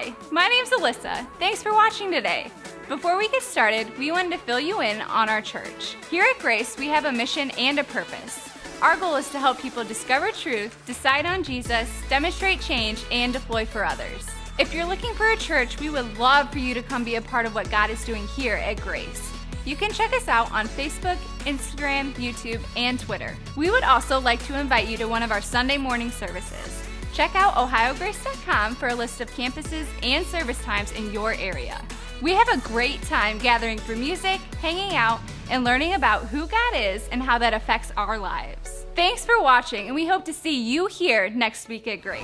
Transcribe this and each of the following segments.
Hi, my name's Alyssa. Thanks for watching today. Before we get started, we wanted to fill you in on our church. Here at Grace, we have a mission and a purpose. Our goal is to help people discover truth, decide on Jesus, demonstrate change, and deploy for others. If you're looking for a church, we would love for you to come be a part of what God is doing here at Grace. You can check us out on Facebook, Instagram, YouTube, and Twitter. We would also like to invite you to one of our Sunday morning services. Check out ohiograce.com for a list of campuses and service times in your area. We have a great time gathering for music, hanging out, and learning about who God is and how that affects our lives. Thanks for watching, and we hope to see you here next week at Grace.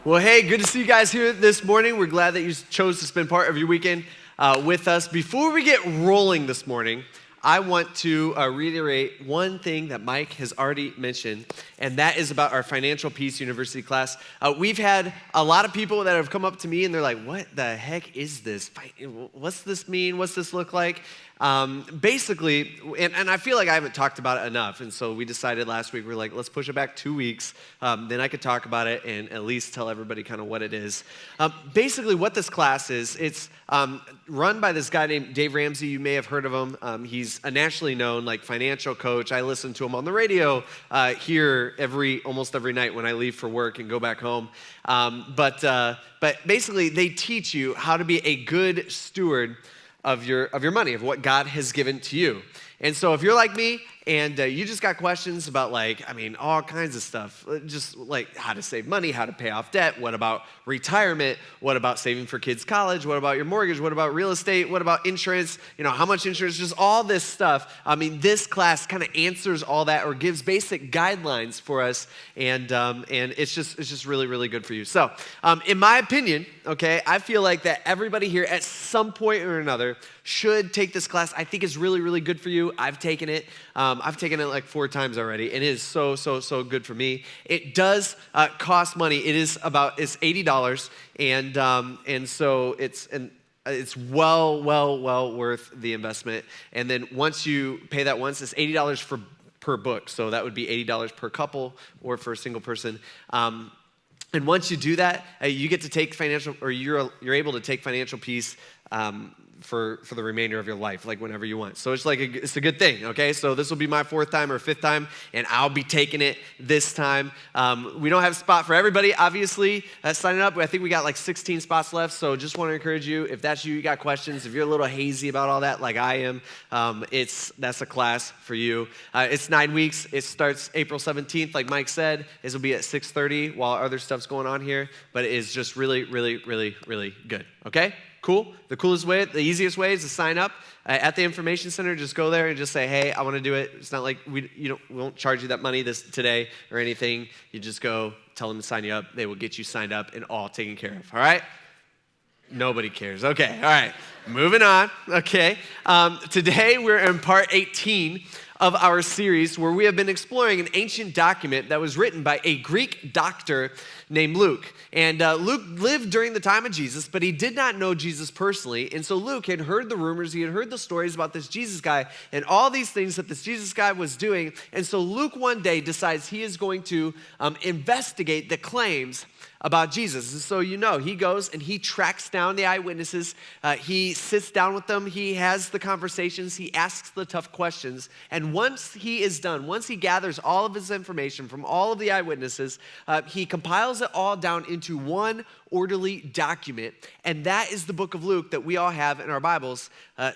Well, hey, good to see you guys here this morning. We're glad that you chose to spend part of your weekend with us. Before we get rolling this morning, I want to reiterate one thing that Mike has already mentioned, and that is about our Financial Peace University class. We've had a lot of people that have come up to me, and they're like, what the heck is this? What's this mean? What's this look like? Basically, and I feel like I haven't talked about it enough, and so we decided last week, we're like, let's push it back 2 weeks, then I could talk about it and at least tell everybody kind of what it is. Basically, what this class is, it's run by this guy named Dave Ramsey. You may have heard of him. He's a nationally known financial coach. I listen to him on the radio here almost every night when I leave for work and go back home. But basically, they teach you how to be a good steward of your money, of what God has given to you. And so if you're like me and you just got questions about all kinds of stuff, just like how to save money, how to pay off debt, what about retirement, what about saving for kids' college, what about your mortgage, what about real estate, what about insurance, how much insurance, just all this stuff. This class kind of answers all that or gives basic guidelines for us, and it's just really, really good for you. So in my opinion, okay, I feel like that everybody here at some point or another should take this class. I think it's really, really good for you. I've taken it. I've taken it like 4 times already, and it is so good for me. It does cost money. It's $80, and so it's well worth the investment. And then once you pay that once, it's $80 per book. So that would be $80 per couple or for a single person. And once you do that, you get to take you're able to take Financial Peace for the remainder of your life, whenever you want. So it's a good thing, okay? So this will be my 4th time or 5th time, and I'll be taking it this time. We don't have a spot for everybody, obviously, signing up. I think we got 16 spots left, so just want to encourage you, if that's you got questions, if you're a little hazy about all that like I am, that's a class for you. It's 9 weeks. It starts April 17th, like Mike said. This will be at 6:30 while other stuff's going on here, but it is just really, really, really, really good, okay? Cool. The easiest way is to sign up at the information center. Just go there and just say, hey, I want to do it. It's not like we won't charge you that money today or anything. You just go tell them to sign you up. They will get you signed up and all taken care of. All right? Nobody cares. Okay. All right. Moving on. Okay. Today we're in part 18 of our series where we have been exploring an ancient document that was written by a Greek doctor named Luke. And Luke lived during the time of Jesus, but he did not know Jesus personally. And so Luke had heard the rumors, he had heard the stories about this Jesus guy and all these things that this Jesus guy was doing. And so Luke one day decides he is going to investigate the claims about Jesus. And so he goes and he tracks down the eyewitnesses. He sits down with them. He has the conversations. He asks the tough questions. And once he is done, once he gathers all of his information from all of the eyewitnesses, he compiles it all down into one orderly document. And that is the book of Luke that we all have in our Bibles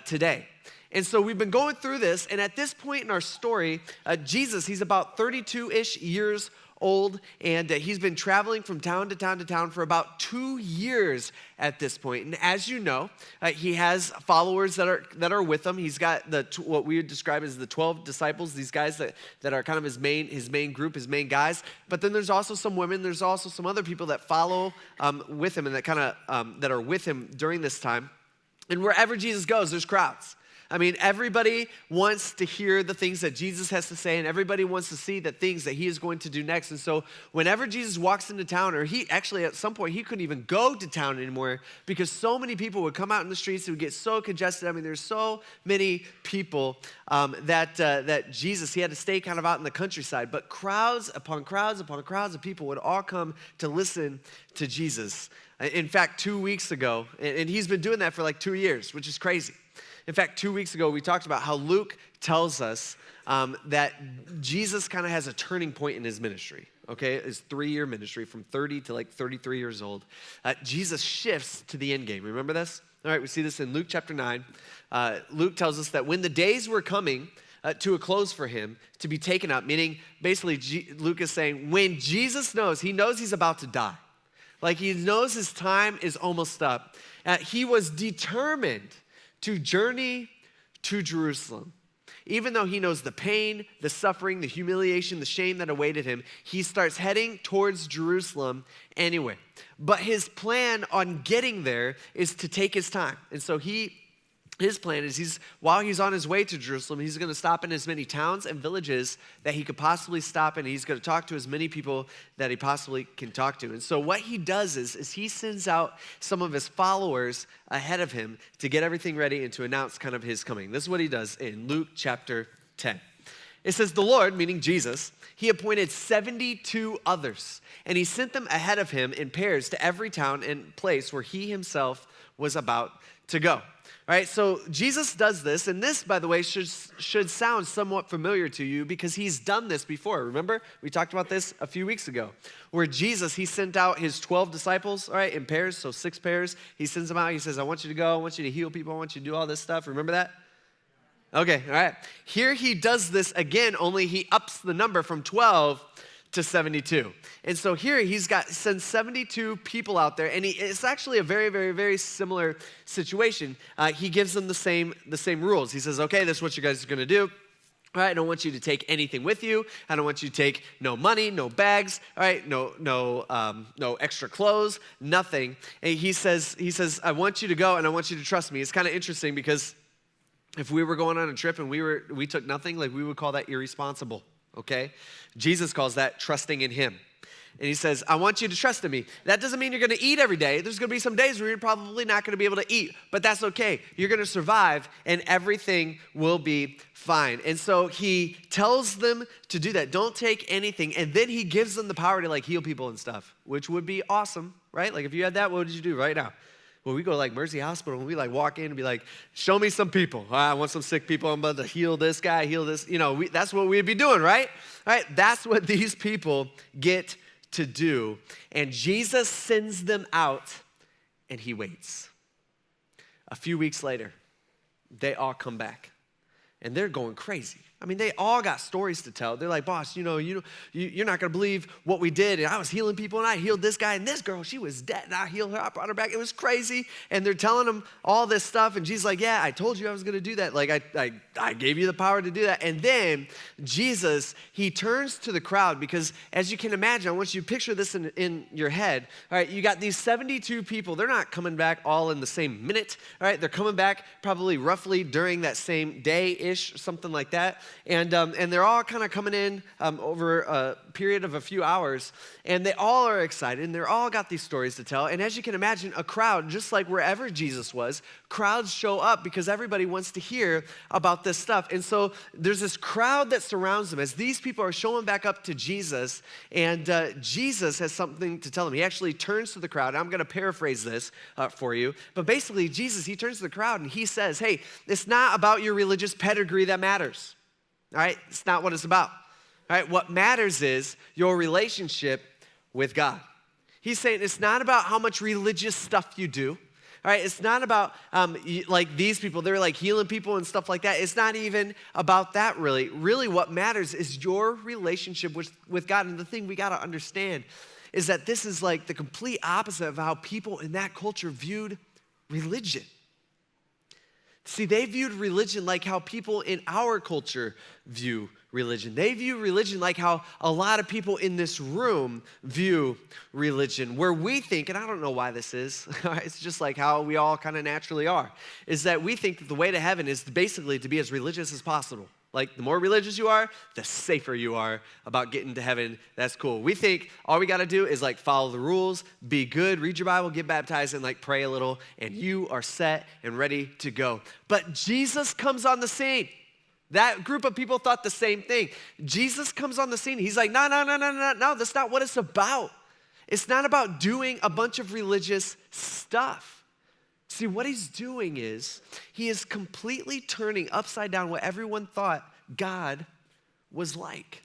today. And so we've been going through this, and at this point in our story, Jesus, he's about 32-ish years old, and he's been traveling from town to town to town for about 2 years at this point. And as you know, he has followers that are with him. He's got what we would describe as the 12 disciples, these guys that are kind of his main group, his main guys. But then there's also some women. There's also some other people that follow with him and that kind of that are with him during this time. And wherever Jesus goes, there's crowds. I mean, everybody wants to hear the things that Jesus has to say, and everybody wants to see the things that he is going to do next. And so whenever Jesus walks into town, or he actually at some point, he couldn't even go to town anymore because so many people would come out in the streets. It would get so congested. I mean, there's so many people that Jesus, he had to stay kind of out in the countryside. But crowds upon crowds upon crowds of people would all come to listen to Jesus. In fact, 2 weeks ago, and he's been doing that for like 2 years, which is crazy. In fact, 2 weeks ago, we talked about how Luke tells us that Jesus kind of has a turning point in his ministry, okay? His 3-year ministry from 30 to like 33 years old. Jesus shifts to the end game. Remember this? All right, we see this in Luke chapter 9. Luke tells us that when the days were coming to a close for him to be taken up, meaning basically Luke is saying when Jesus knows, he knows he's about to die. Like he knows his time is almost up. He was determined to journey to Jerusalem. Even though he knows the pain, the suffering, the humiliation, the shame that awaited him, he starts heading towards Jerusalem anyway. But his plan on getting there is to take his time. And so his plan is while he's on his way to Jerusalem, he's going to stop in as many towns and villages that he could possibly stop in. He's going to talk to as many people that he possibly can talk to. And so what he does is he sends out some of his followers ahead of him to get everything ready and to announce kind of his coming. This is what he does in Luke chapter 10. It says, the Lord, meaning Jesus, he appointed 72 others, and he sent them ahead of him in pairs to every town and place where he himself was about to go. All right, so Jesus does this, and this, by the way, should sound somewhat familiar to you because he's done this before. Remember, we talked about this a few weeks ago, where Jesus, he sent out his 12 disciples, all right, in pairs, so 6 pairs. He sends them out. He says, I want you to go. I want you to heal people. I want you to do all this stuff. Remember that? Okay, all right. Here he does this again, only he ups the number from 12 to 72. And so here sends 72 people out there, and it's actually a very, very, very similar situation. He gives them the same rules. He says, okay, this is what you guys are going to do. All right, I don't want you to take anything with you. I don't want you to take no money, no bags, all right, no extra clothes, nothing. And he says, I want you to go and I want you to trust me. It's kind of interesting because if we were going on a trip and we took nothing, like we would call that irresponsible. Okay? Jesus calls that trusting in him. And he says, I want you to trust in me. That doesn't mean you're going to eat every day. There's going to be some days where you're probably not going to be able to eat, but that's okay. You're going to survive and everything will be fine. And so he tells them to do that. Don't take anything. And then he gives them the power to like heal people and stuff, which would be awesome, right? Like if you had that, what would you do right now? Well, we go to like Mercy Hospital and we like walk in and be like, show me some people. I want some sick people. I'm about to heal this guy, heal this. You know, that's what we'd be doing, right? Right? That's what these people get to do. And Jesus sends them out and he waits. A few weeks later, they all come back and they're going crazy. I mean, they all got stories to tell. They're like, boss, you're not going to believe what we did. And I was healing people, and I healed this guy, and this girl, she was dead, and I healed her. I brought her back. It was crazy. And they're telling them all this stuff, and Jesus like, yeah, I told you I was going to do that. Like, I gave you the power to do that. And then Jesus, he turns to the crowd because, as you can imagine, I want you to picture this in your head. All right, you got these 72 people. They're not coming back all in the same minute. All right, they're coming back probably roughly during that same day-ish, something like that. And they're all kind of coming in over a period of a few hours, and they all are excited, and they're all got these stories to tell. And as you can imagine, a crowd, just like wherever Jesus was, crowds show up because everybody wants to hear about this stuff. And so there's this crowd that surrounds them as these people are showing back up to Jesus, and Jesus has something to tell them. He actually turns to the crowd. I'm going to paraphrase this for you, but basically Jesus, he turns to the crowd and he says, hey, it's not about your religious pedigree that matters. All right, it's not what it's about. All right, what matters is your relationship with God. He's saying it's not about how much religious stuff you do. All right, it's not about like these people, they're like healing people and stuff like that. It's not even about that really. Really what matters is your relationship with God. And the thing we got to understand is that this is like the complete opposite of how people in that culture viewed religion. See, they viewed religion like how people in our culture view religion. They view religion like how a lot of people in this room view religion, where we think, and I don't know why this is, it's just like how we all kind of naturally are, is that we think that the way to heaven is basically to be as religious as possible. Like, the more religious you are, the safer you are about getting to heaven. That's cool. We think all we got to do is, like, follow the rules, be good, read your Bible, get baptized, and, like, pray a little, and you are set and ready to go. But Jesus comes on the scene. That group of people thought the same thing. Jesus comes on the scene. He's like, no, that's not what it's about. It's not about doing a bunch of religious stuff. See, what he's doing is he is completely turning upside down what everyone thought God was like.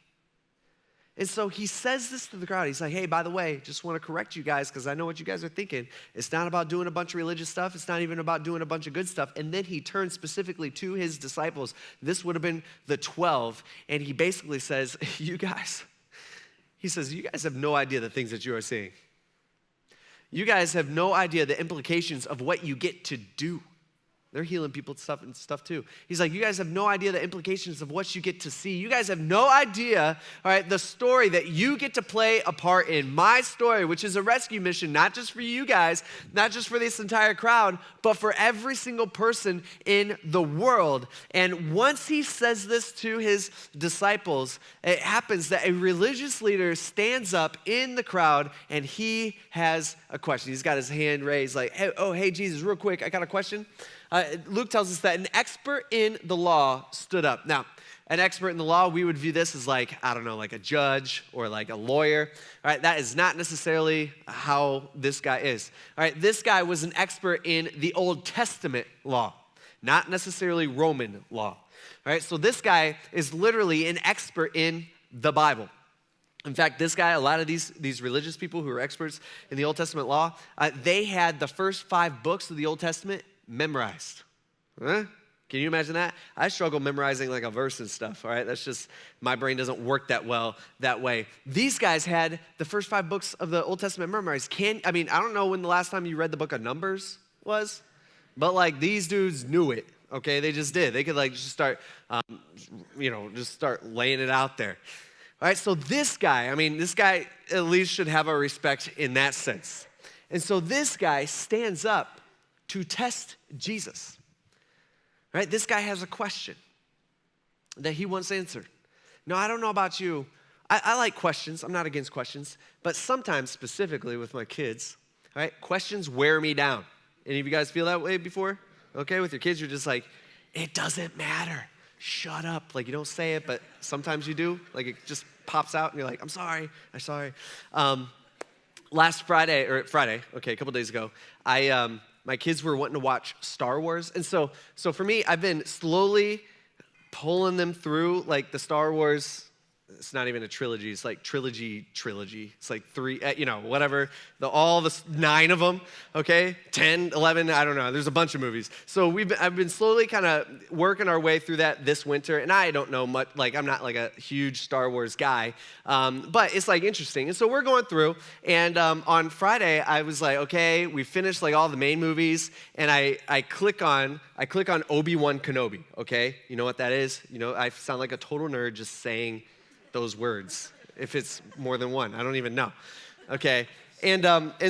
And so he says this to the crowd. He's like, hey, by the way, just want to correct you guys because I know what you guys are thinking. It's not about doing a bunch of religious stuff. It's not even about doing a bunch of good stuff. And then he turns specifically to his disciples. This would have been the 12. And he basically says, you guys have no idea the things that you are seeing. You guys have no idea the implications of what you get to do. They're healing people and stuff too. He's like, you guys have no idea the implications of what you get to see. You guys have no idea, all right, the story that you get to play a part in. My story, which is a rescue mission, not just for you guys, not just for this entire crowd, but for every single person in the world. And once he says this to his disciples, it happens that a religious leader stands up in the crowd and he has a question. He's got his hand raised like, hey, Jesus, real quick, I got a question. Luke tells us that an expert in the law stood up. Now, an expert in the law, we would view this as like, I don't know, like a judge or like a lawyer. All right, that is not necessarily how this guy is. All right, this guy was an expert in the Old Testament law, not necessarily Roman law. All right, so this guy is literally an expert in the Bible. In fact, this guy, a lot of these religious people who are experts in the Old Testament law, they had the first 5 books of the Old Testament memorized. Huh? Can you imagine that? I struggle memorizing like a verse and stuff, all right? That's just, my brain doesn't work that well that way. These guys had the first 5 books of the Old Testament memorized. I don't know when the last time you read the book of Numbers was, but like these dudes knew it, okay? They just did. They could like just start, just start laying it out there. All right, so this guy at least should have a respect in that sense. And so this guy stands up to test Jesus. Right? This guy has a question that he wants answered. Now, I don't know about you. I like questions. I'm not against questions. But sometimes, specifically with my kids, all right, questions wear me down. Any of you guys feel that way before? Okay, with your kids, you're just like, it doesn't matter. Shut up. Like, you don't say it, but sometimes you do. Like, it just pops out, and you're like, I'm sorry. Last Friday, a couple days ago, my kids were wanting to watch Star Wars. And so for me, I've been slowly pulling them through like the Star Wars. It's not even a trilogy. It's like trilogy. It's like 3, whatever. All the 9 of them, okay? 10, 11, I don't know. There's a bunch of movies. So I've been slowly kind of working our way through that this winter. And I don't know much, like I'm not like a huge Star Wars guy. But it's like interesting. And so we're going through. And on Friday, I was like, okay, we finished like all the main movies. And I click on Obi-Wan Kenobi, okay? You know what that is? You know, I sound like a total nerd just saying those words, if it's more than one. I don't even know. Okay. And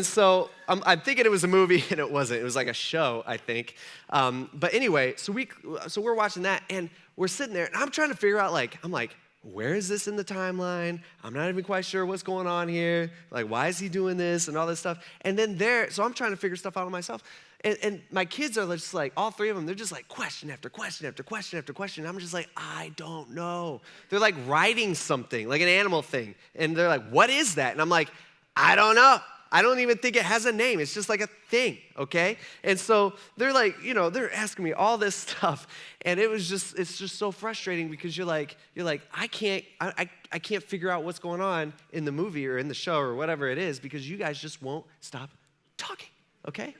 so I'm thinking it was a movie, and it wasn't. It was like a show, I think. But anyway, so we're watching that, and we're sitting there, and I'm trying to figure out, I'm like, where is this in the timeline? I'm not even quite sure what's going on here. Like, why is he doing this and all this stuff? And then so I'm trying to figure stuff out on myself. And my kids are just like, all 3 of them, they're just like question after question after question after question. I'm just like, I don't know. They're like writing something, like an animal thing. And they're like, what is that? And I'm like, I don't know. I don't even think it has a name. It's just like a thing, okay? And so they're like, they're asking me all this stuff. And it's just so frustrating because you're like, I can't figure out what's going on in the movie or in the show or whatever it is because you guys just won't stop talking, okay?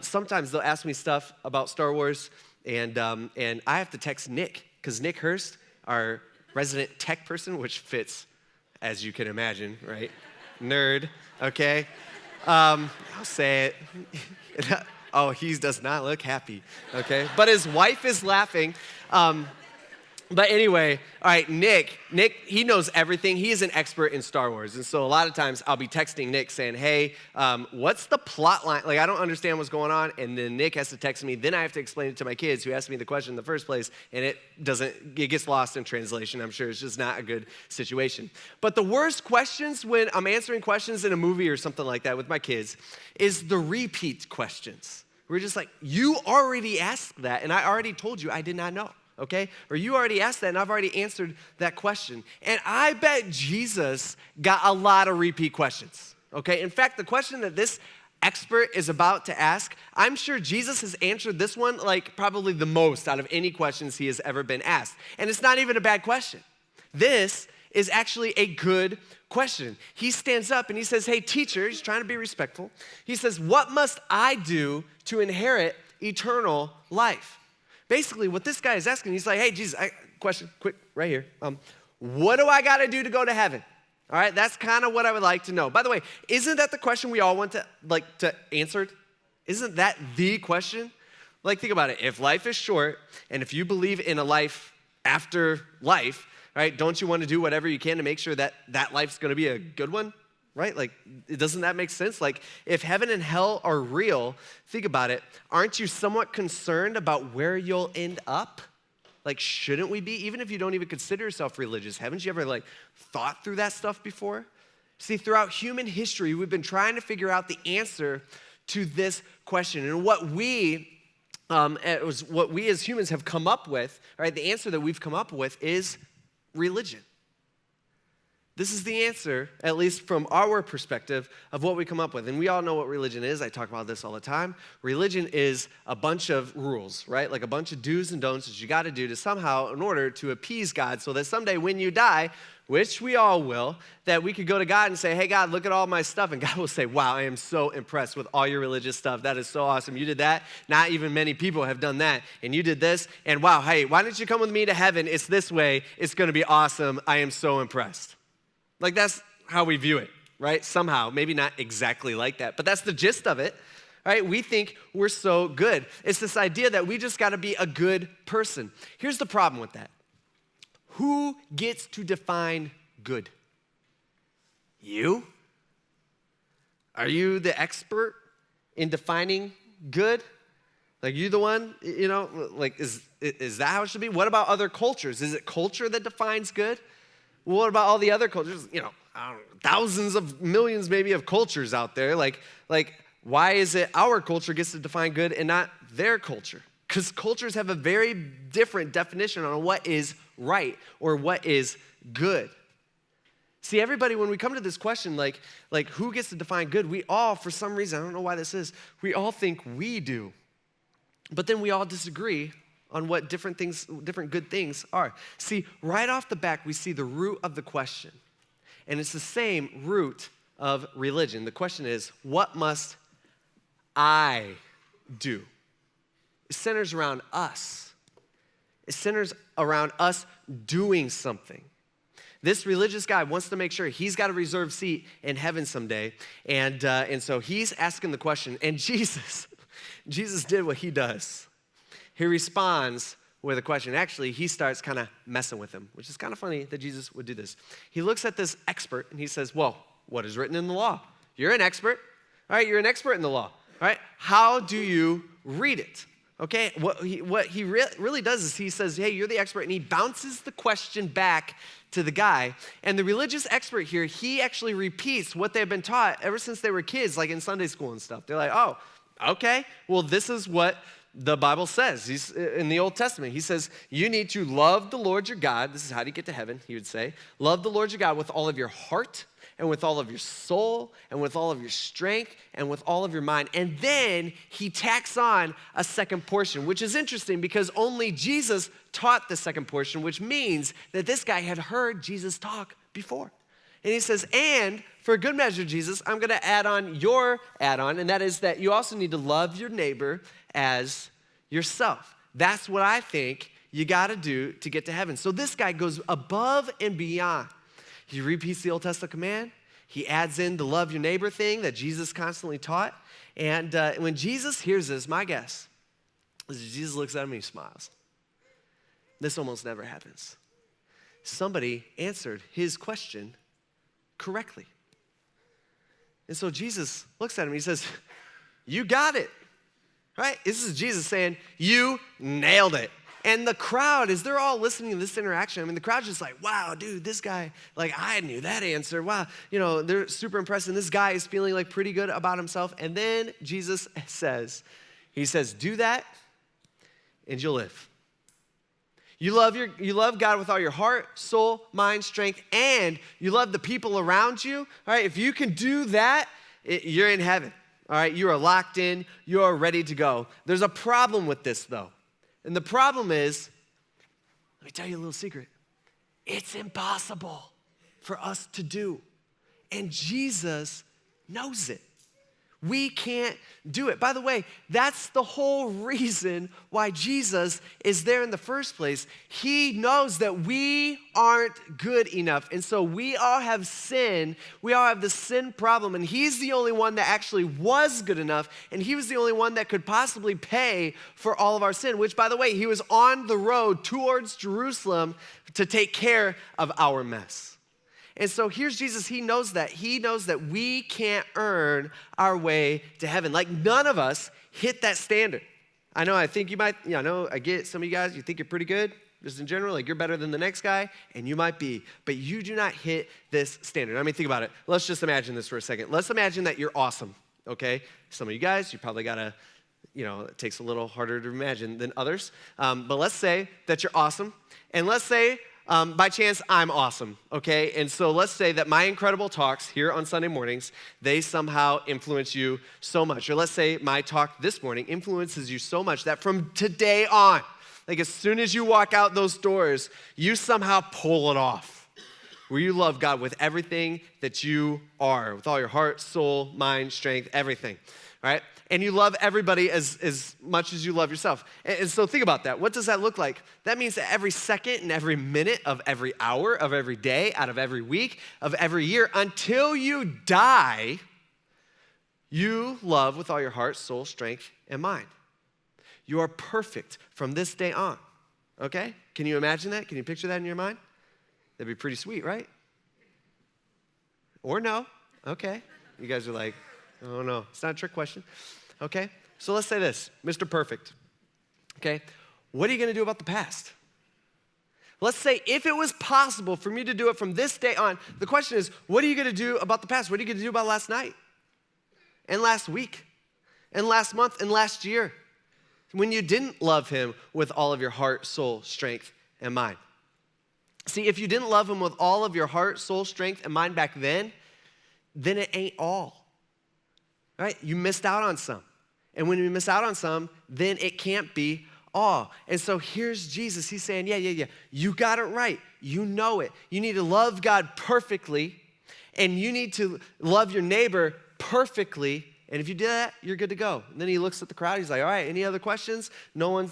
sometimes they'll ask me stuff about Star Wars, and I have to text Nick, because Nick Hurst, our resident tech person, which fits, as you can imagine, right? Nerd, okay? I'll say it. Oh, he does not look happy, okay? But his wife is laughing. But anyway, all right, Nick, he knows everything. He is an expert in Star Wars. And so a lot of times I'll be texting Nick saying, hey, what's the plot line? Like, I don't understand what's going on. And then Nick has to text me. Then I have to explain it to my kids who asked me the question in the first place. And it gets lost in translation. I'm sure it's just not a good situation. But the worst questions when I'm answering questions in a movie or something like that with my kids is the repeat questions. We're just like, you already asked that, and I already told you I did not know. Okay? Or you already asked that, and I've already answered that question. And I bet Jesus got a lot of repeat questions. Okay? In fact, the question that this expert is about to ask, I'm sure Jesus has answered this one like probably the most out of any questions he has ever been asked. And it's not even a bad question. This is actually a good question. He stands up and he says, hey, teacher, he's trying to be respectful. He says, what must I do to inherit eternal life? Basically, what this guy is asking, he's like, hey, Jesus, question, quick, right here. What do I got to do to go to heaven? All right, that's kind of what I would like to know. By the way, isn't that the question we all want to answer? Isn't that the question? Like, think about it. If life is short, and if you believe in a life after life, right, don't you want to do whatever you can to make sure that that life's going to be a good one? Right? Like, doesn't that make sense? Like, if heaven and hell are real, think about it. Aren't you somewhat concerned about where you'll end up? Like, shouldn't we be? Even if you don't even consider yourself religious, haven't you ever, thought through that stuff before? See, throughout human history, we've been trying to figure out the answer to this question. And what we as humans have come up with, right, the answer that we've come up with is religion. This is the answer, at least from our perspective, of what we come up with. And we all know what religion is. I talk about this all the time. Religion is a bunch of rules, right? Like a bunch of do's and don'ts that you got to do to somehow, in order to appease God, so that someday when you die, which we all will, that we could go to God and say, hey, God, look at all my stuff. And God will say, wow, I am so impressed with all your religious stuff. That is so awesome. You did that. Not even many people have done that. And you did this. And wow, hey, why don't you come with me to heaven? It's this way. It's going to be awesome. I am so impressed. Like, that's how we view it, right? Somehow, maybe not exactly like that, but that's the gist of it, right? We think we're so good. It's this idea that we just got to be a good person. Here's the problem with that. Who gets to define good? You? Are you the expert in defining good? Like, you the one, is that how it should be? What about other cultures? Is it culture that defines good? Well, what about all the other cultures? Thousands of millions maybe of cultures out there. Like, why is it our culture gets to define good and not their culture? Because cultures have a very different definition on what is right or what is good. See, everybody, when we come to this question, like who gets to define good, we all, for some reason, I don't know why this is, we all think we do. But then we all disagree on what different good things are. See, right off the back, we see the root of the question. And it's the same root of religion. The question is, what must I do? It centers around us. It centers around us doing something. This religious guy wants to make sure he's got a reserved seat in heaven someday. And so he's asking the question. And Jesus did what he does. He responds with a question. Actually, he starts kind of messing with him, which is kind of funny that Jesus would do this. He looks at this expert and he says, well, what is written in the law? You're an expert. All right, you're an expert in the law. All right, how do you read it? Okay, what he really does is he says, hey, you're the expert, and he bounces the question back to the guy. And the religious expert here, he actually repeats what they've been taught ever since they were kids, like in Sunday school and stuff. They're like, oh, okay, well, this is what the Bible says. He's in the Old Testament. He says, you need to love the Lord your God. This is how to get to heaven, he would say. Love the Lord your God with all of your heart and with all of your soul and with all of your strength and with all of your mind. And then he tacks on a second portion, which is interesting because only Jesus taught the second portion, which means that this guy had heard Jesus talk before. And he says, and for good measure, Jesus, I'm going to add on your add-on, and that is that you also need to love your neighbor as yourself. That's what I think you got to do to get to heaven. So this guy goes above and beyond. He repeats the Old Testament command. He adds in the love your neighbor thing that Jesus constantly taught. And when Jesus hears this, my guess is Jesus looks at him and he smiles. This almost never happens. Somebody answered his question correctly. And so Jesus looks at him and he says, you got it, right? This is Jesus saying, you nailed it. And the crowd, as they're all listening to this interaction, I mean, the crowd's just like, wow, dude, this guy, like, I knew that answer. Wow, they're super impressed. And this guy is feeling like pretty good about himself. And then Jesus says, do that and you'll live. You love God with all your heart, soul, mind, strength, and you love the people around you. All right, if you can do that, you're in heaven. All right, you are locked in. You are ready to go. There's a problem with this, though. And the problem is, let me tell you a little secret. It's impossible for us to do. And Jesus knows it. We can't do it. By the way, that's the whole reason why Jesus is there in the first place. He knows that we aren't good enough. And so we all have sin. We all have the sin problem. And he's the only one that actually was good enough. And he was the only one that could possibly pay for all of our sin, which, by the way, he was on the road towards Jerusalem to take care of our mess. And so here's Jesus. He knows that. He knows that we can't earn our way to heaven. Like, none of us hit that standard. I think you might, I get some of you guys, you think you're pretty good, just in general, like you're better than the next guy, and you might be, but you do not hit this standard. I mean, think about it. Let's just imagine this for a second. Let's imagine that you're awesome, okay? Some of you guys, you probably gotta, it takes a little harder to imagine than others. But let's say that you're awesome, and let's say, by chance, I'm awesome, okay? And so let's say that my incredible talks here on Sunday mornings, they somehow influence you so much. Or let's say my talk this morning influences you so much that from today on, like as soon as you walk out those doors, you somehow pull it off. Where you love God with everything that you are, with all your heart, soul, mind, strength, everything, right? And you love everybody as much as you love yourself. And so think about that. What does that look like? That means that every second and every minute of every hour of every day, out of every week, of every year, until you die, you love with all your heart, soul, strength, and mind. You are perfect from this day on, okay? Can you imagine that? Can you picture that in your mind? That'd be pretty sweet, right? Or no, okay. You guys are like, oh no, it's not a trick question. Okay, so let's say this, Mr. Perfect, okay? What are you gonna do about the past? Let's say if it was possible for me to do it from this day on, the question is, what are you gonna do about the past? What are you gonna do about last night? And last week? And last month? And last year? When you didn't love him with all of your heart, soul, strength, and mind. See, if you didn't love him with all of your heart, soul, strength, and mind back then it ain't all. Right? You missed out on some. And when you miss out on some, then it can't be all. And so here's Jesus. He's saying, yeah. You got it right. You know it. You need to love God perfectly, and you need to love your neighbor perfectly. And if you do that, you're good to go. And then he looks at the crowd. He's like, all right, any other questions? No one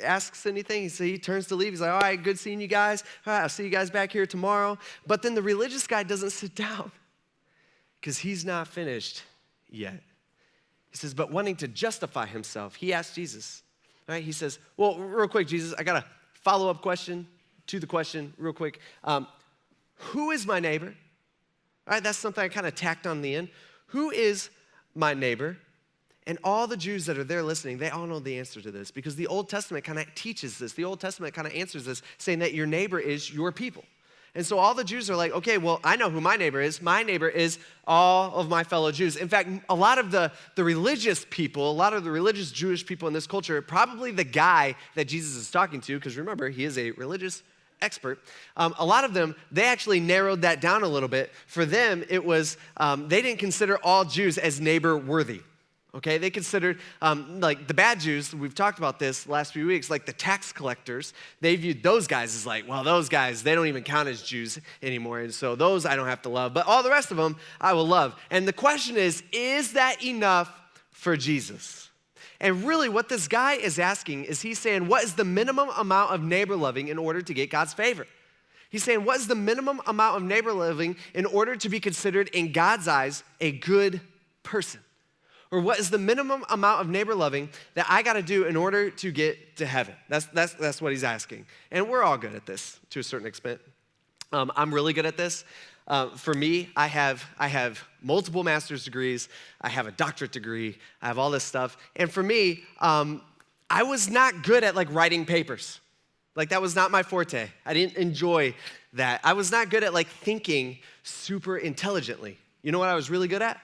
asks anything. He turns to leave. He's like, all right, good seeing you guys. All right, I'll see you guys back here tomorrow. But then the religious guy doesn't sit down because he's not finished yet. He says, but wanting to justify himself, he asked Jesus, right? He says, well, real quick, Jesus, I got a follow-up question to the question real quick. Who is my neighbor? All right, that's something I kind of tacked on the end. Who is my neighbor? And all the Jews that are there listening, they all know the answer to this because the Old Testament kind of teaches this. The Old Testament kind of answers this, saying that your neighbor is your people. And so all the Jews are like, okay, well, I know who my neighbor is. My neighbor is all of my fellow Jews. In fact, a lot of the religious people, a lot of the religious Jewish people in this culture, probably the guy that Jesus is talking to, because remember, he is a religious expert. A lot of them, they actually narrowed that down a little bit. For them, it was, they didn't consider all Jews as neighbor worthy. Okay, they considered, like the bad Jews, we've talked about this the last few weeks, like the tax collectors, they viewed those guys as like, well, those guys, they don't even count as Jews anymore, and so those I don't have to love, but all the rest of them I will love. And the question is that enough for Jesus? And really what this guy is asking is he's saying, what is the minimum amount of neighbor loving in order to get God's favor? He's saying, what is the minimum amount of neighbor loving in order to be considered in God's eyes a good person? Or what is the minimum amount of neighbor loving that I got to do in order to get to heaven? That's what he's asking. And we're all good at this to a certain extent. I'm really good at this. For me, I have multiple master's degrees. I have a doctorate degree. I have all this stuff. And for me, I was not good at like writing papers. Like that was not my forte. I didn't enjoy that. I was not good at like thinking super intelligently. You know what I was really good at?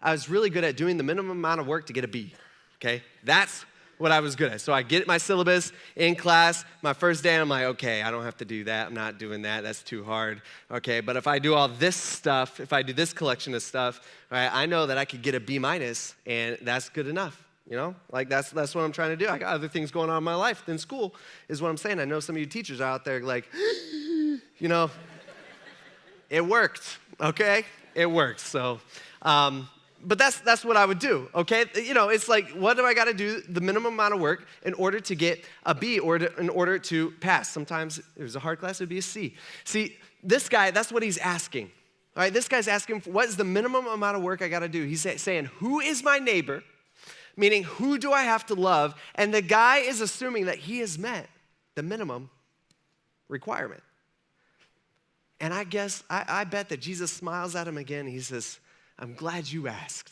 I was really good at doing the minimum amount of work to get a B, okay? That's what I was good at. So I get my syllabus in class. My first day, I'm like, okay, I don't have to do that. I'm not doing that. That's too hard, okay? But if I do all this stuff, if I do this collection of stuff, right, I know that I could get a B minus, and that's good enough, you know? Like, that's what I'm trying to do. I got other things going on in my life than school is what I'm saying. I know some of you teachers are out there like, you know, it worked, okay? It worked, so... But that's what I would do, okay? You know, it's like, what do I got to do the minimum amount of work in order to get a B or in order to pass? Sometimes it was a hard class, it would be a C. See, this guy, that's what he's asking, all right? This guy's asking, what is the minimum amount of work I got to do? He's saying, who is my neighbor? Meaning, who do I have to love? And the guy is assuming that he has met the minimum requirement. And I guess, I bet that Jesus smiles at him again, and he says, I'm glad you asked.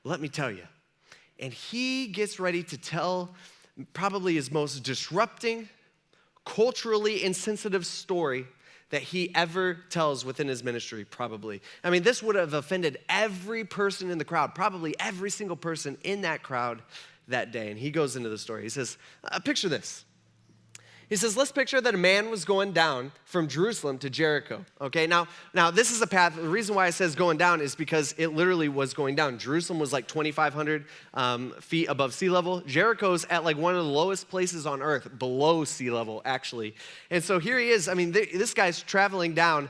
Let me tell you. And he gets ready to tell probably his most disrupting, culturally insensitive story that he ever tells within his ministry, probably. I mean, this would have offended every person in the crowd, probably every single person in that crowd that day. And he goes into the story. He says, picture this. He says, let's picture that a man was going down from Jerusalem to Jericho, okay? Now this is a path. The reason why it says going down is because it literally was going down. Jerusalem was like 2,500 feet above sea level. Jericho's at like one of the lowest places on earth, below sea level, actually. And so here he is. I mean, this guy's traveling down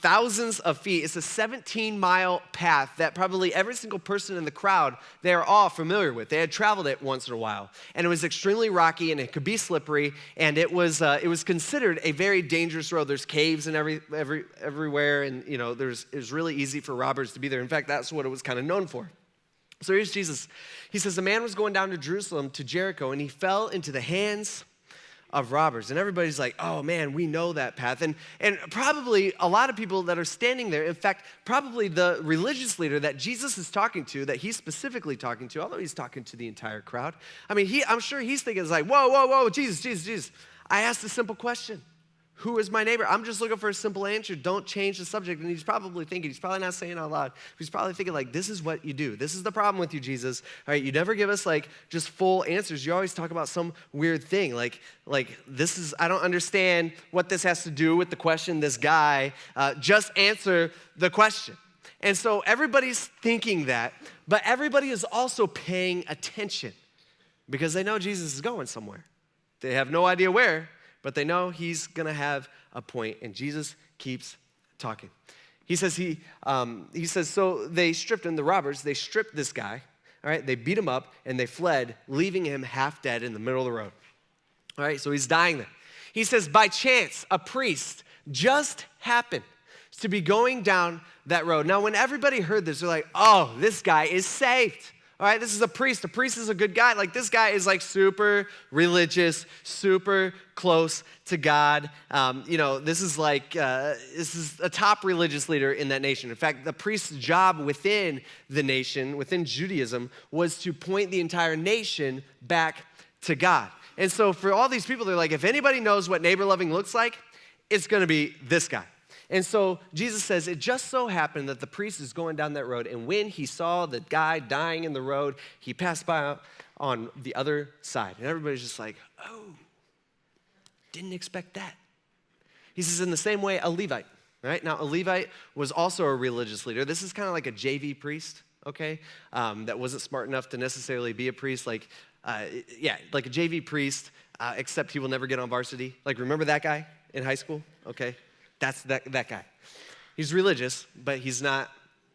thousands of feet. It's a 17-mile path that probably every single person in the crowd, they're all familiar with. They had traveled it once in a while. And it was extremely rocky, and it could be slippery, and it was considered a very dangerous road. There's caves and everywhere, and you know, it was really easy for robbers to be there. In fact, that's what it was kind of known for. So here's Jesus. He says, a man was going down to Jerusalem, to Jericho, and he fell into the hands of robbers. And everybody's like, oh man, we know that path. And probably a lot of people that are standing there, in fact, probably the religious leader that Jesus is talking to, that he's specifically talking to, although he's talking to the entire crowd. I mean, I'm sure he's thinking, it's like, whoa, Jesus. I asked a simple question. Who is my neighbor? I'm just looking for a simple answer. Don't change the subject. And he's probably not saying it out loud. He's probably thinking like, this is what you do. This is the problem with you, Jesus. All right, you never give us like just full answers. You always talk about some weird thing. Like this is, I don't understand what this has to do with the question, this guy. Just answer the question. And so everybody's thinking that, but everybody is also paying attention because they know Jesus is going somewhere. They have no idea where, but they know he's going to have a point, and Jesus keeps talking. He says, so they stripped him, the robbers, they stripped this guy, all right? They beat him up, and they fled, leaving him half dead in the middle of the road. All right, so he's dying there. He says, by chance, a priest just happened to be going down that road. Now, when everybody heard this, they're like, oh, this guy is saved. All right, this is a priest. A priest is a good guy. Like, this guy is like super religious, super close to God. This is a top religious leader in that nation. In fact, the priest's job within the nation, within Judaism, was to point the entire nation back to God. And so for all these people, they're like, if anybody knows what neighbor loving looks like, it's going to be this guy. And so Jesus says, it just so happened that the priest is going down that road, and when he saw the guy dying in the road, he passed by on the other side. And everybody's just like, oh, didn't expect that. He says, in the same way, a Levite, right? Now, a Levite was also a religious leader. This is kind of like a JV priest, okay, that wasn't smart enough to necessarily be a priest, like a JV priest, except he will never get on varsity. Like, remember that guy in high school? Okay, that's that guy. He's religious, but he's not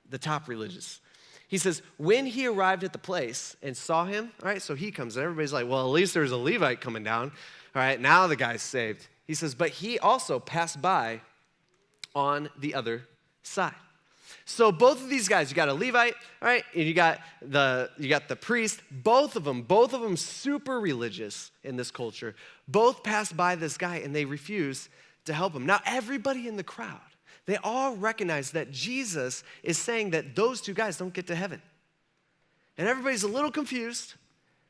the top religious. He says, when he arrived at the place and saw him, all right, so he comes, and everybody's like, well, at least there's a Levite coming down. All right, now the guy's saved. He says, but he also passed by on the other side. So both of these guys, you got a Levite, all right, and you got the priest. Both of them super religious in this culture. Both passed by this guy, and they refuse to help him. Now, everybody in the crowd, they all recognize that Jesus is saying that those two guys don't get to heaven. And everybody's a little confused,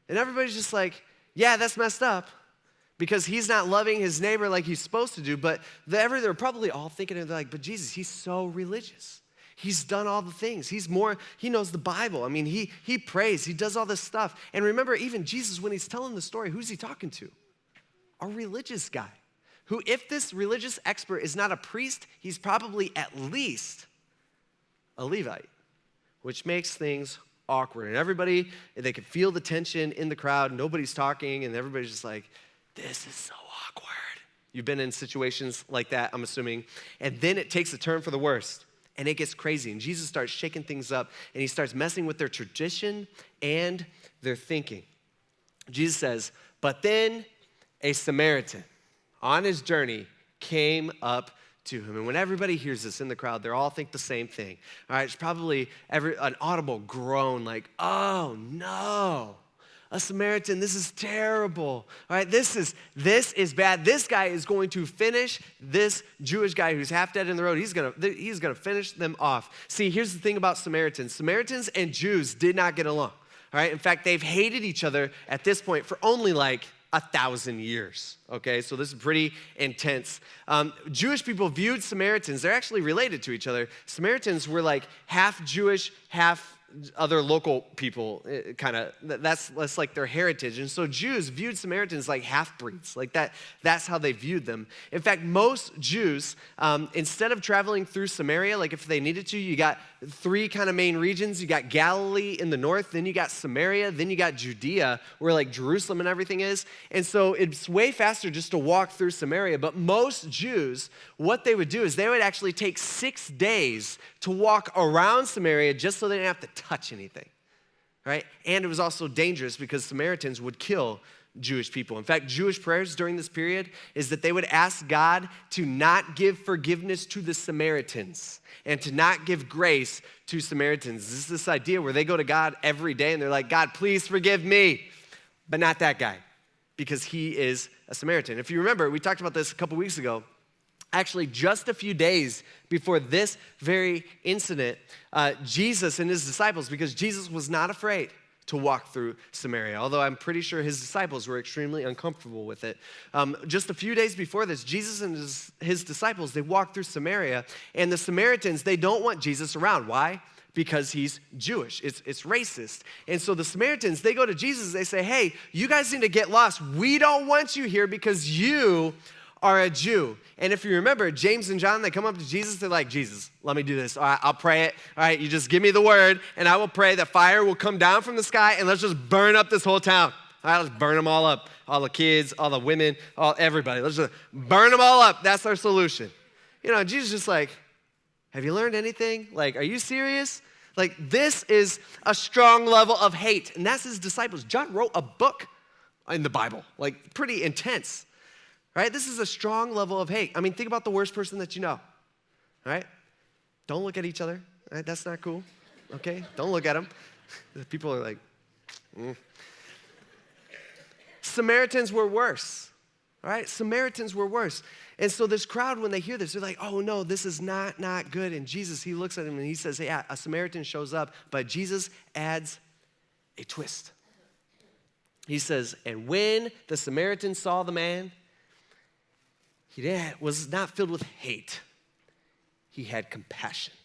and everybody's just like, yeah, that's messed up, because he's not loving his neighbor like he's supposed to do. But they're probably all thinking, they're like, but Jesus, he's so religious. He's done all the things. He knows the Bible. I mean, he prays, he does all this stuff. And remember, even Jesus, when he's telling the story, who's he talking to? A religious guy, who, if this religious expert is not a priest, he's probably at least a Levite, which makes things awkward. And everybody, they can feel the tension in the crowd. Nobody's talking, and everybody's just like, this is so awkward. You've been in situations like that, I'm assuming. And then it takes a turn for the worst. And it gets crazy, and Jesus starts shaking things up, and he starts messing with their tradition and their thinking. Jesus says, but then a Samaritan on his journey came up to him. And when everybody hears this in the crowd, they all think the same thing. All right, it's probably an audible groan like, oh no. A Samaritan, this is terrible. All right, this is bad. This guy is going to finish this Jewish guy who's half dead in the road. He's gonna finish them off. See, here's the thing about Samaritans. Samaritans and Jews did not get along. All right, in fact, they've hated each other at this point for only like 1,000 years. Okay, so this is pretty intense. Jewish people viewed Samaritans, they're actually related to each other. Samaritans were like half Jewish, half other local people, that's like their heritage. And so Jews viewed Samaritans like half-breeds, like that's how they viewed them. In fact, most Jews, instead of traveling through Samaria, like if they needed to, you got three kind of main regions. You got Galilee in the north, then you got Samaria, then you got Judea, where like Jerusalem and everything is. And so it's way faster just to walk through Samaria. But most Jews, what they would do is they would actually take 6 days to walk around Samaria just so they didn't have to touch anything, right? And it was also dangerous because Samaritans would kill Jewish people. In fact, Jewish prayers during this period is that they would ask God to not give forgiveness to the Samaritans and to not give grace to Samaritans. This is this idea where they go to God every day and they're like, God, please forgive me, but not that guy, because he is a Samaritan. If you remember, we talked about this a couple weeks ago. Actually, just a few days before this very incident, Jesus and his disciples, because Jesus was not afraid to walk through Samaria, although I'm pretty sure his disciples were extremely uncomfortable with it. Just a few days before this, Jesus and his disciples, they walked through Samaria, and the Samaritans, they don't want Jesus around. Why? Because he's Jewish. It's racist. And so the Samaritans, they go to Jesus, they say, hey, you guys need to get lost. We don't want you here because you are a Jew. And if you remember, James and John, they come up to Jesus, they're like, Jesus, let me do this. All right, I'll pray it. All right, you just give me the word, and I will pray that fire will come down from the sky, and let's just burn up this whole town. All right, let's burn them all up. All the kids, all the women, everybody. Let's just burn them all up. That's our solution. You know, Jesus is just like, have you learned anything? Like, are you serious? Like, this is a strong level of hate, and that's his disciples. John wrote a book in the Bible, like pretty intense. Right? This is a strong level of hate. I mean, think about the worst person that you know. Right? Don't look at each other. Right? That's not cool. Okay? Don't look at them. People are like, Samaritans were worse. All right? Samaritans were worse. And so this crowd, when they hear this, they're like, oh no, this is not good. And Jesus, he looks at him and he says, yeah, a Samaritan shows up, but Jesus adds a twist. He says, and when the Samaritan saw the man, he was not filled with hate. He had compassion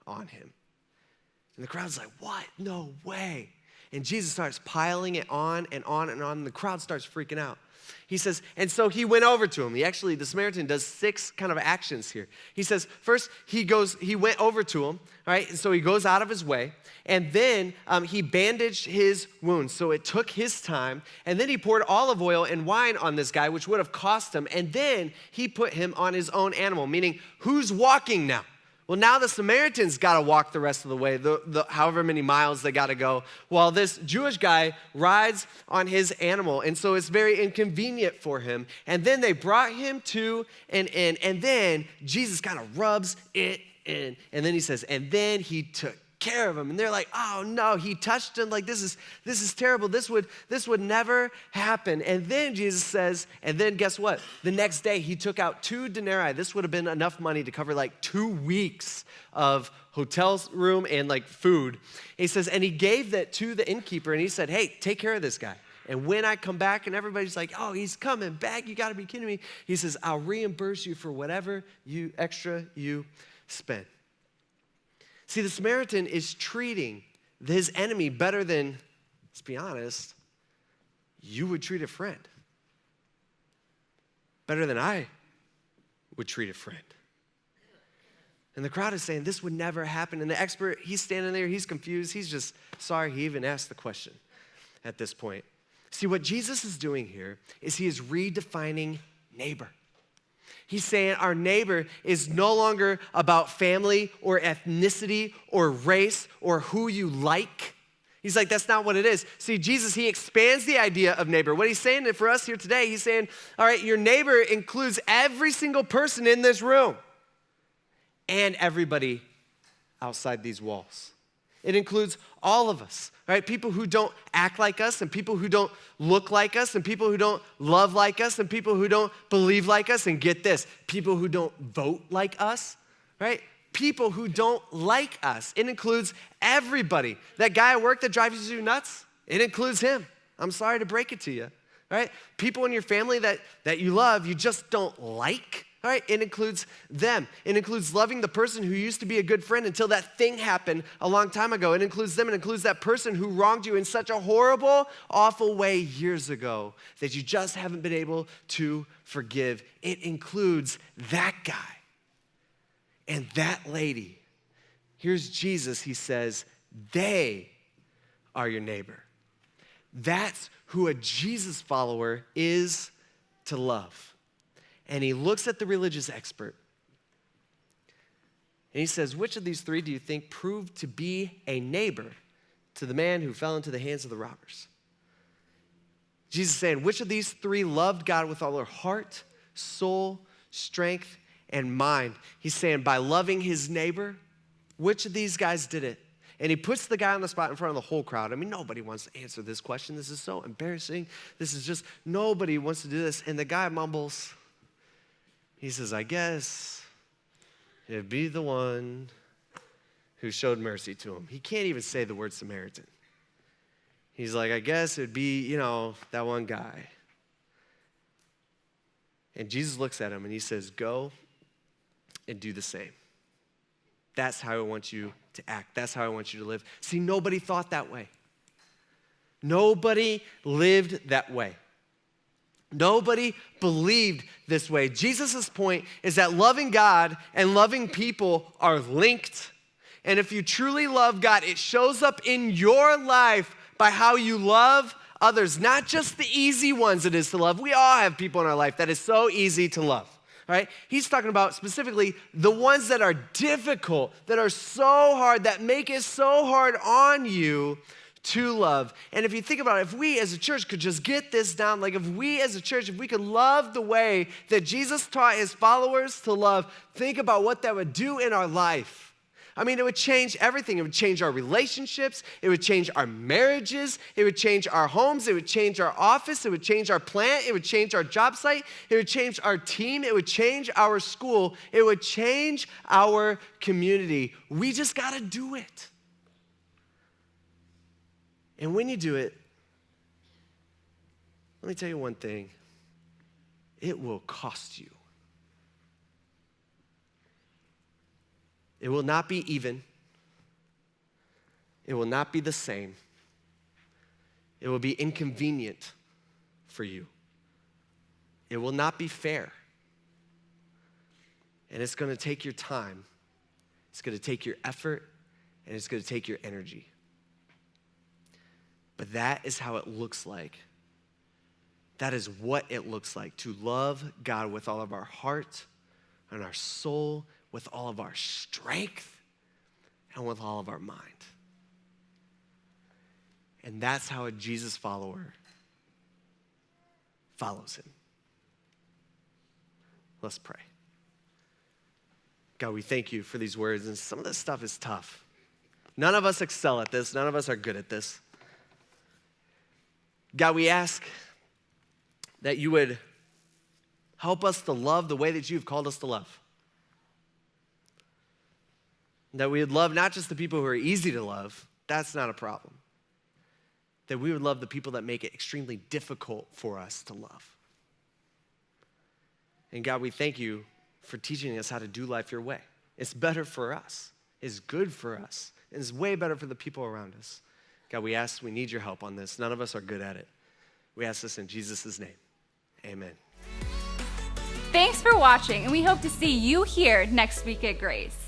on him. And the crowd's like, what? No way. And Jesus starts piling it on and on and on, and the crowd starts freaking out. He says, and so he went over to him. The Samaritan does 6 kind of actions here. He says, first, he went over to him, all right? And so he goes out of his way, and then he bandaged his wounds. So it took his time, and then he poured olive oil and wine on this guy, which would have cost him, and then he put him on his own animal, meaning who's walking now? Well, now the Samaritans got to walk the rest of the way, the however many miles they got to go, while this Jewish guy rides on his animal. And so it's very inconvenient for him. And then they brought him to an inn, and then Jesus kind of rubs it in. And then he says, and then he took care of him. And they're like, oh no, he touched him. Like, this is terrible. This would never happen. And then Jesus says, and then guess what? The next day he took out 2 denarii. This would have been enough money to cover like 2 weeks of hotel room and like food. He says, and he gave that to the innkeeper, and he said, hey, take care of this guy. And when I come back and everybody's like, oh, he's coming back, you gotta be kidding me. He says, I'll reimburse you for whatever extra you spend. See, the Samaritan is treating his enemy better than, let's be honest, you would treat a friend. Better than I would treat a friend. And the crowd is saying, this would never happen. And the expert, he's standing there, he's confused. He's just sorry he even asked the question at this point. See, what Jesus is doing here is he is redefining neighbor. He's saying our neighbor is no longer about family or ethnicity or race or who you like. He's like, that's not what it is. See, Jesus, he expands the idea of neighbor. What he's saying for us here today, he's saying, all right, your neighbor includes every single person in this room and everybody outside these walls. It includes all of us, right? People who don't act like us, and people who don't look like us, and people who don't love like us, and people who don't believe like us. And get this, people who don't vote like us, right? People who don't like us. It includes everybody. That guy at work that drives you nuts, it includes him. I'm sorry to break it to you, right? People in your family that you love, you just don't like. All right, it includes them. It includes loving the person who used to be a good friend until that thing happened a long time ago. It includes them. It includes that person who wronged you in such a horrible, awful way years ago that you just haven't been able to forgive. It includes that guy and that lady. Here's Jesus. He says, they are your neighbor. That's who a Jesus follower is to love. And he looks at the religious expert, and he says, which of these 3 do you think proved to be a neighbor to the man who fell into the hands of the robbers? Jesus is saying, which of these 3 loved God with all their heart, soul, strength, and mind? He's saying, by loving his neighbor, which of these guys did it? And he puts the guy on the spot in front of the whole crowd. I mean, nobody wants to answer this question. This is so embarrassing. Nobody wants to do this. And the guy mumbles. He says, I guess it'd be the one who showed mercy to him. He can't even say the word Samaritan. He's like, I guess it'd be, that one guy. And Jesus looks at him and he says, go and do the same. That's how I want you to act. That's how I want you to live. See, nobody thought that way. Nobody lived that way. Nobody believed this way. Jesus' point is that loving God and loving people are linked. And if you truly love God, it shows up in your life by how you love others, not just the easy ones it is to love. We all have people in our life that is so easy to love, right? He's talking about specifically the ones that are difficult, that are so hard, that make it so hard on you to love. And if you think about it, if we as a church could just get this down, like if we as a church, if we could love the way that Jesus taught his followers to love, think about what that would do in our life. I mean, it would change everything. It would change our relationships. It would change our marriages. It would change our homes. It would change our office. It would change our plant. It would change our job site. It would change our team. It would change our school. It would change our community. We just got to do it. And when you do it, let me tell you one thing. It will cost you. It will not be even. It will not be the same. It will be inconvenient for you. It will not be fair. And it's going to take your time. It's going to take your effort, and it's going to take your energy. But that is how it looks like. That is what it looks like to love God with all of our heart and our soul, with all of our strength, and with all of our mind. And that's how a Jesus follower follows him. Let's pray. God, we thank you for these words, and some of this stuff is tough. None of us excel at this. None of us are good at this. God, we ask that you would help us to love the way that you've called us to love. That we would love not just the people who are easy to love, that's not a problem. That we would love the people that make it extremely difficult for us to love. And God, we thank you for teaching us how to do life your way. It's better for us. It's good for us. And it's way better for the people around us. God, we ask, we need your help on this. None of us are good at it. We ask this in Jesus' name. Amen. Thanks for watching, and we hope to see you here next week at Grace.